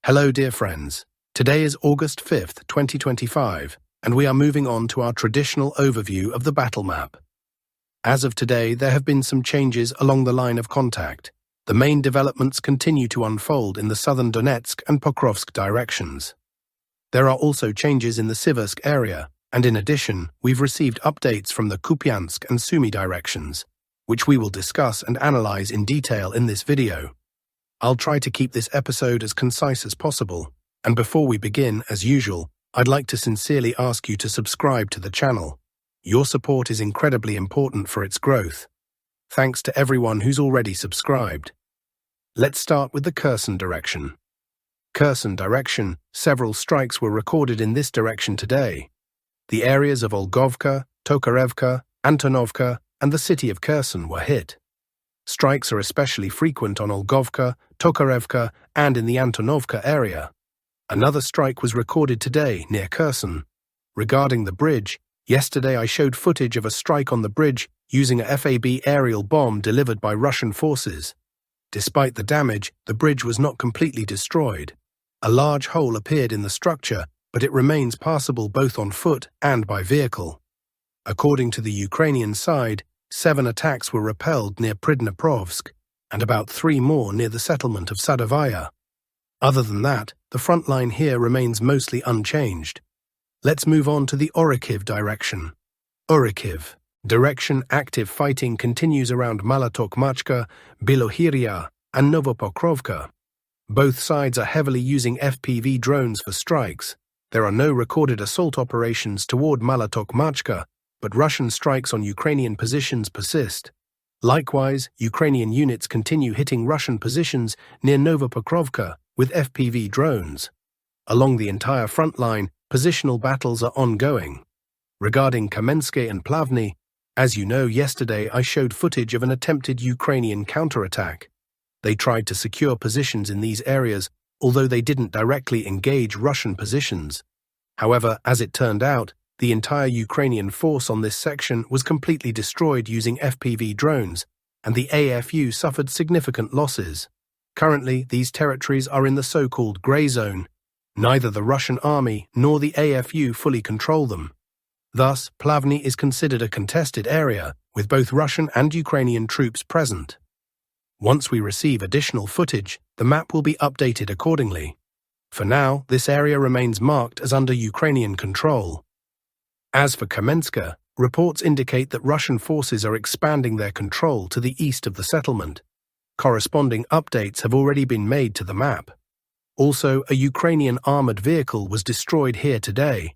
Hello, dear friends. Today is August 5th, 2025, and we are moving on to our traditional overview of the battle map. As of today, there have been some changes along the line of contact. The main developments continue to unfold in the southern Donetsk and Pokrovsk directions. There are also changes in the Siversk area, and in addition, we've received updates from the Kupiansk and Sumy directions, which we will discuss and analyze in detail in this video. I'll try to keep this episode as concise as possible, and before we begin, as usual, I'd like to sincerely ask you to subscribe to the channel. Your support is incredibly important for its growth. Thanks to everyone who's already subscribed. Let's start with the Kherson direction. Kherson direction, several strikes were recorded in this direction today. The areas of Olgovka, Tokarevka, Antonovka, and the city of Kherson were hit. Strikes are especially frequent on Olgovka, Tokarevka, and in the Antonovka area. Another strike was recorded today near Kherson. Regarding the bridge, yesterday I showed footage of a strike on the bridge using a FAB aerial bomb delivered by Russian forces. Despite the damage, the bridge was not completely destroyed. A large hole appeared in the structure, but it remains passable both on foot and by vehicle. According to the Ukrainian side, 7 attacks were repelled near Pokrovsk, and about 3 more near the settlement of Sadovaya. Other than that, the front line here remains mostly unchanged. Let's move on to the Orikhiv direction. Orikhiv direction active fighting continues around Malotokmachka, Bilohirya, and Novopokrovka. Both sides are heavily using FPV drones for strikes. There are no recorded assault operations toward Malotokmachka, but Russian strikes on Ukrainian positions persist. Likewise, Ukrainian units continue hitting Russian positions near Novopokrovka with FPV drones. Along the entire front line, positional battles are ongoing. Regarding Kamensk and Plavny, as you know, yesterday I showed footage of an attempted Ukrainian counterattack. They tried to secure positions in these areas, although they didn't directly engage Russian positions. However, as it turned out, the entire Ukrainian force on this section was completely destroyed using FPV drones, and the AFU suffered significant losses. Currently, these territories are in the so-called grey zone. Neither the Russian army nor the AFU fully control them. Thus, Plavny is considered a contested area, with both Russian and Ukrainian troops present. Once we receive additional footage, the map will be updated accordingly. For now, this area remains marked as under Ukrainian control. As for Kreminna, reports indicate that Russian forces are expanding their control to the east of the settlement. Corresponding updates have already been made to the map. Also, a Ukrainian armored vehicle was destroyed here today.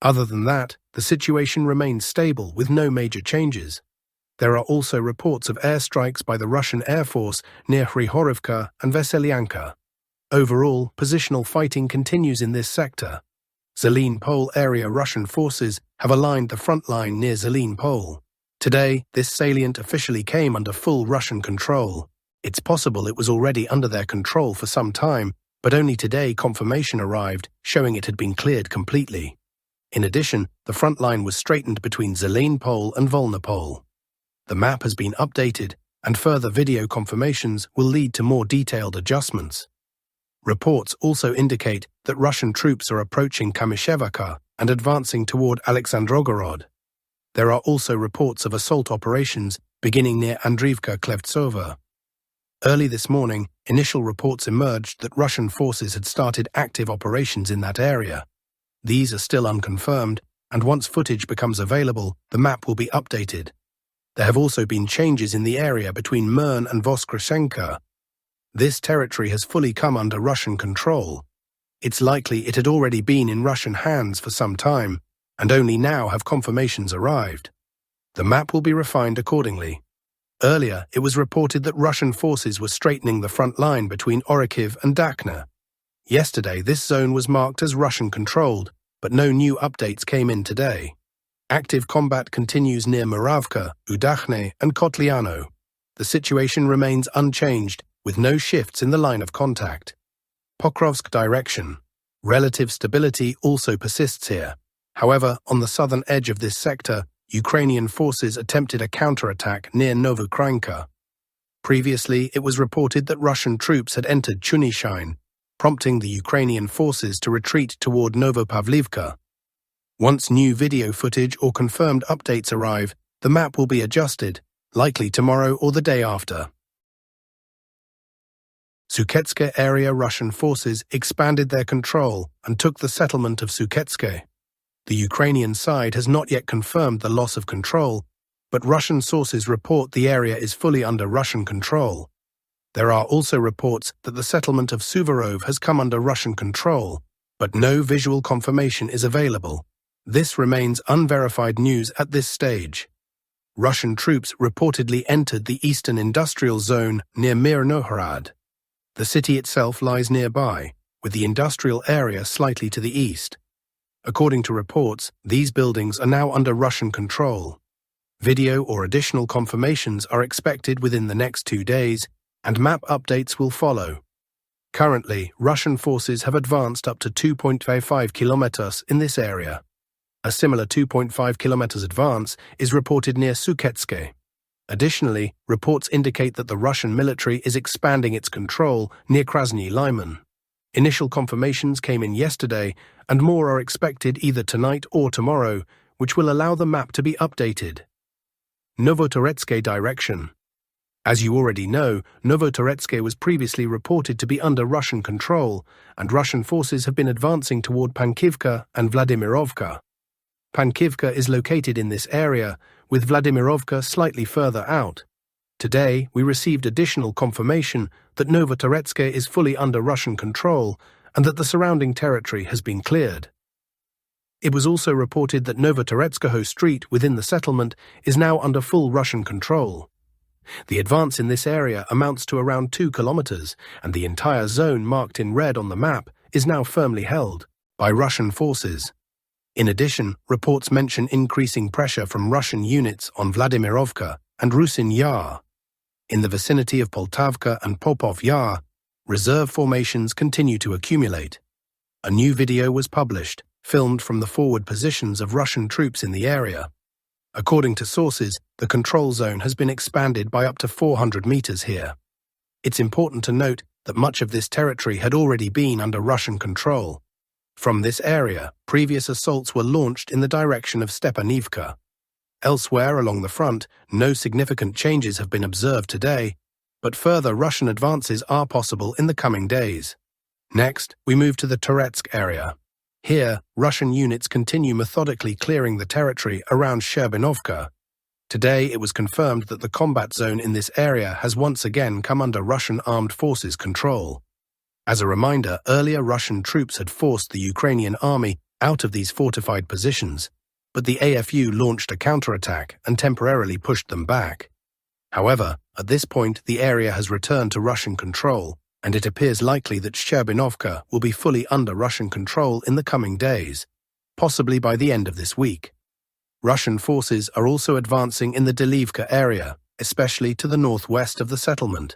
Other than that, the situation remains stable with no major changes. There are also reports of airstrikes by the Russian Air Force near Orikhiv and Novoselydivka. Overall, positional fighting continues in this sector. Zelen Pole area Russian forces have aligned the front line near Zelen Pole. Today, this salient officially came under full Russian control. It's possible it was already under their control for some time, but only today confirmation arrived, showing it had been cleared completely. In addition, the front line was straightened between Zelen Pole and Volna Pole. The map has been updated, and further video confirmations will lead to more detailed adjustments. Reports also indicate that Russian troops are approaching Kamyshevka and advancing toward Alexandrogorod. There are also reports of assault operations beginning near Andriivka Klevtsova. Early this morning, initial reports emerged that Russian forces had started active operations in that area. These are still unconfirmed, and once footage becomes available, the map will be updated. There have also been changes in the area between Mern and Voskresenka. This territory has fully come under Russian control. It's likely it had already been in Russian hands for some time, and only now have confirmations arrived. The map will be refined accordingly. Earlier, it was reported that Russian forces were straightening the front line between Orikhiv and Dakhna. Yesterday, this zone was marked as Russian-controlled, but no new updates came in today. Active combat continues near Moravka, Udakhne, and Kotliano. The situation remains unchanged, with no shifts in the line of contact. Pokrovsk direction. Relative stability also persists here. However, on the southern edge of this sector, Ukrainian forces attempted a counterattack near Novokranka. Previously, it was reported that Russian troops had entered Chunyshin. prompting the Ukrainian forces to retreat toward Novoselydivka. Once new video footage or confirmed updates arrive, the map will be adjusted, likely tomorrow or the day after. Suketske area Russian forces expanded their control and took the settlement of Suketske. The Ukrainian side has not yet confirmed the loss of control, but Russian sources report the area is fully under Russian control. There are also reports that the settlement of Suvorov has come under Russian control, but no visual confirmation is available. This remains unverified news at this stage. Russian troops reportedly entered the eastern industrial zone near Mirnohrad. The city itself lies nearby, with the industrial area slightly to the east. According to reports, these buildings are now under Russian control. Video or additional confirmations are expected within the next 2 days, and map updates will follow. Currently, Russian forces have advanced up to 2.55 kilometers in this area. A similar 2.5 kilometers advance is reported near Suketske. Additionally, reports indicate that the Russian military is expanding its control near Krasny Liman. Initial confirmations came in yesterday, and more are expected either tonight or tomorrow, which will allow the map to be updated. Novotoretsk direction. As you already know, Novotoretsk was previously reported to be under Russian control, and Russian forces have been advancing toward Pankivka and Vladimirovka. Pankivka is located in this area, with Vladimirovka slightly further out. Today, we received additional confirmation that Novotoretsk is fully under Russian control and that the surrounding territory has been cleared. It was also reported that Novotoretskoho Street within the settlement is now under full Russian control. The advance in this area amounts to around 2 kilometers, and the entire zone marked in red on the map is now firmly held by Russian forces. In addition, reports mention increasing pressure from Russian units on Vladimirovka and Chasiv Yar. In the vicinity of Poltavka and Popov Yar, reserve formations continue to accumulate. A new video was published, filmed from the forward positions of Russian troops in the area. According to sources, the control zone has been expanded by up to 400 meters here. It's important to note that much of this territory had already been under Russian control. From this area, previous assaults were launched in the direction of Stepanivka. Elsewhere along the front, no significant changes have been observed today, but further Russian advances are possible in the coming days. Next, we move to the Toretsk area. Here, Russian units continue methodically clearing the territory around Sherbinovka. Today, it was confirmed that the combat zone in this area has once again come under Russian armed forces control. As a reminder, earlier Russian troops had forced the Ukrainian army out of these fortified positions, but the AFU launched a counterattack and temporarily pushed them back. However, at this point the area has returned to Russian control, and it appears likely that Sherbinovka will be fully under Russian control in the coming days, possibly by the end of this week. Russian forces are also advancing in the Delivka area, especially to the northwest of the settlement.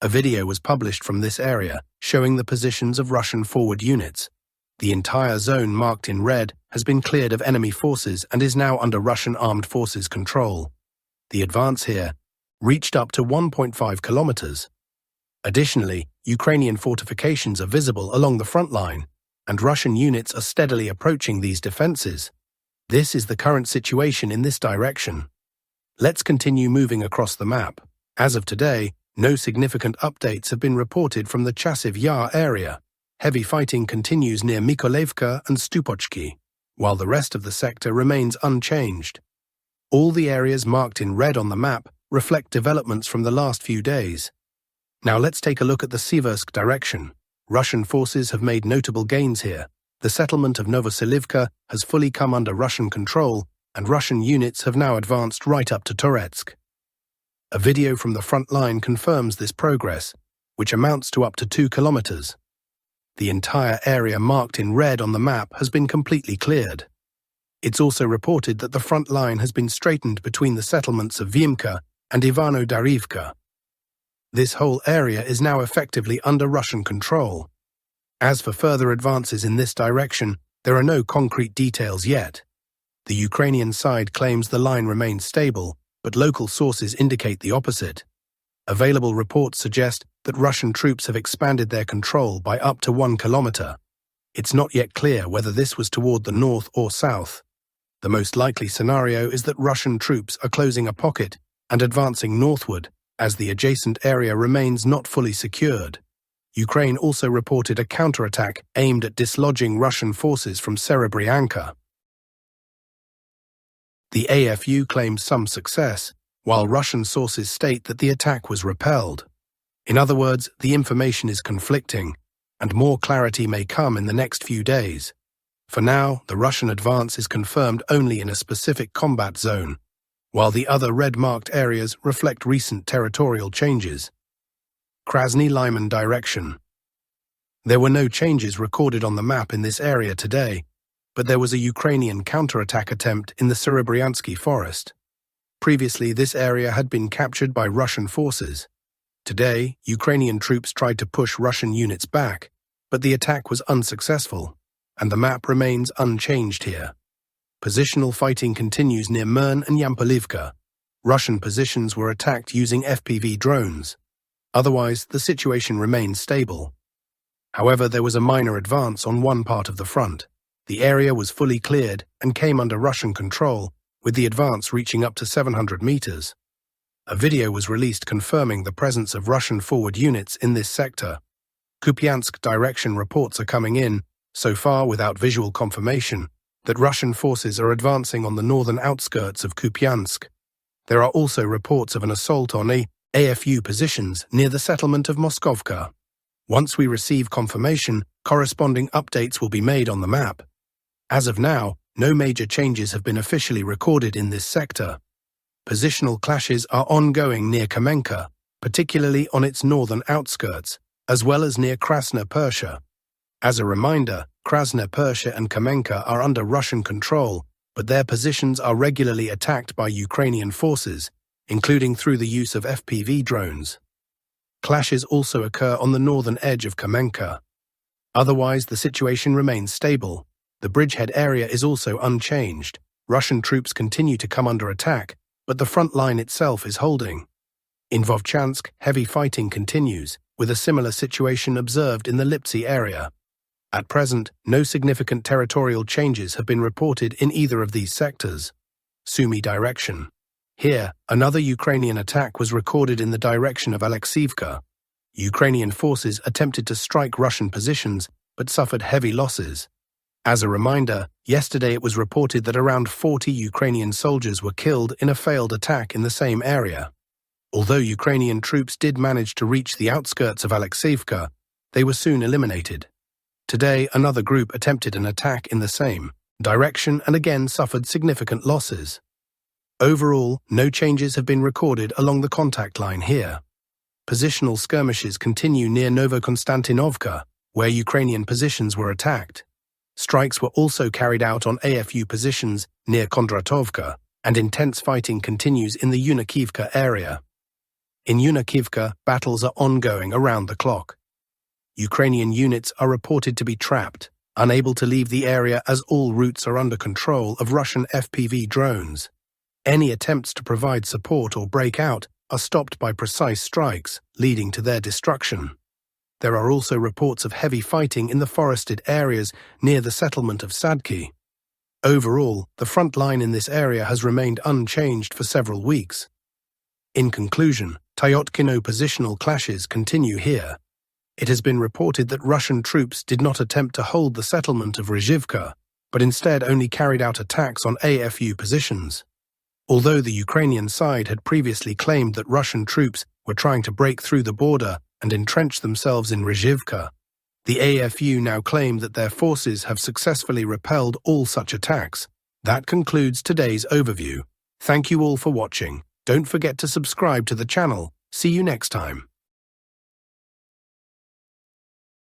A video was published from this area, showing the positions of Russian forward units. The entire zone marked in red has been cleared of enemy forces and is now under Russian armed forces control. The advance here reached up to 1.5 kilometers. Additionally, Ukrainian fortifications are visible along the front line, and Russian units are steadily approaching these defenses. This is the current situation in this direction. Let's continue moving across the map. As of today, no significant updates have been reported from the Chasiv Yar area. Heavy fighting continues near Mykolivka and Stupochki, while the rest of the sector remains unchanged. All the areas marked in red on the map reflect developments from the last few days. Now let's take a look at the Siversk direction. Russian forces have made notable gains here. The settlement of Novoselydivka has fully come under Russian control, and Russian units have now advanced right up to Toretsk. A video from the front line confirms this progress, which amounts to up to 2 kilometers. The entire area marked in red on the map has been completely cleared. It's also reported that the front line has been straightened between the settlements of Vyimka and Ivano-Darivka. This whole area is now effectively under Russian control. As for further advances in this direction, there are no concrete details yet. The Ukrainian side claims the line remains stable, but local sources indicate the opposite. Available reports suggest that Russian troops have expanded their control by up to 1 kilometer. It's not yet clear whether this was toward the north or south. The most likely scenario is that Russian troops are closing a pocket and advancing northward, as the adjacent area remains not fully secured. Ukraine also reported a counterattack aimed at dislodging Russian forces from Serebryanka. The AFU claims some success, while Russian sources state that the attack was repelled. In other words, the information is conflicting, and more clarity may come in the next few days. For now, the Russian advance is confirmed only in a specific combat zone, while the other red-marked areas reflect recent territorial changes. Krasny Lyman direction. There were no changes recorded on the map in this area today, but there was a Ukrainian counterattack attempt in the Serebryansky forest. Previously, this area had been captured by Russian forces. Today, Ukrainian troops tried to push Russian units back, but the attack was unsuccessful, and the map remains unchanged here. Positional fighting continues near Mern and Yampolivka. Russian positions were attacked using FPV drones. Otherwise, the situation remains stable. However, there was a minor advance on one part of the front. The area was fully cleared and came under Russian control, with the advance reaching up to 700 meters. A video was released confirming the presence of Russian forward units in this sector. Kupiansk direction reports are coming in, so far without visual confirmation, that Russian forces are advancing on the northern outskirts of Kupiansk. There are also reports of an assault on AFU positions near the settlement of Moskovka. Once we receive confirmation, corresponding updates will be made on the map. As of now, no major changes have been officially recorded in this sector. Positional clashes are ongoing near Kreminna, particularly on its northern outskirts, as well as near Krasna Persha. As a reminder, Krasna Persha and Kreminna are under Russian control, but their positions are regularly attacked by Ukrainian forces, including through the use of FPV drones. Clashes also occur on the northern edge of Kreminna. Otherwise, the situation remains stable. The bridgehead area is also unchanged. Russian troops continue to come under attack, but the front line itself is holding. In Vovchansk, heavy fighting continues, with a similar situation observed in the Lipsy area. At present, no significant territorial changes have been reported in either of these sectors. Sumy direction. Here, another Ukrainian attack was recorded in the direction of Alexiivka. Ukrainian forces attempted to strike Russian positions, but suffered heavy losses. As a reminder, yesterday it was reported that around 40 Ukrainian soldiers were killed in a failed attack in the same area. Although Ukrainian troops did manage to reach the outskirts of Alexiivka, they were soon eliminated. Today, another group attempted an attack in the same direction and again suffered significant losses. Overall, no changes have been recorded along the contact line here. Positional skirmishes continue near Novoselydivka, where Ukrainian positions were attacked. Strikes were also carried out on AFU positions near Kondratovka, and intense fighting continues in the Orikhiv area. In Orikhiv, battles are ongoing around the clock. Ukrainian units are reported to be trapped, unable to leave the area as all routes are under control of Russian FPV drones. Any attempts to provide support or break out are stopped by precise strikes, leading to their destruction. There are also reports of heavy fighting in the forested areas near the settlement of Sadki. Overall, the front line in this area has remained unchanged for several weeks. In conclusion, Toretsk positional clashes continue here. It has been reported that Russian troops did not attempt to hold the settlement of Rizhivka, but instead only carried out attacks on AFU positions. Although the Ukrainian side had previously claimed that Russian troops were trying to break through the border and entrench themselves in Rizhivka, the AFU now claim that their forces have successfully repelled all such attacks. That concludes today's overview. Thank you all for watching. Don't forget to subscribe to the channel. See you next time.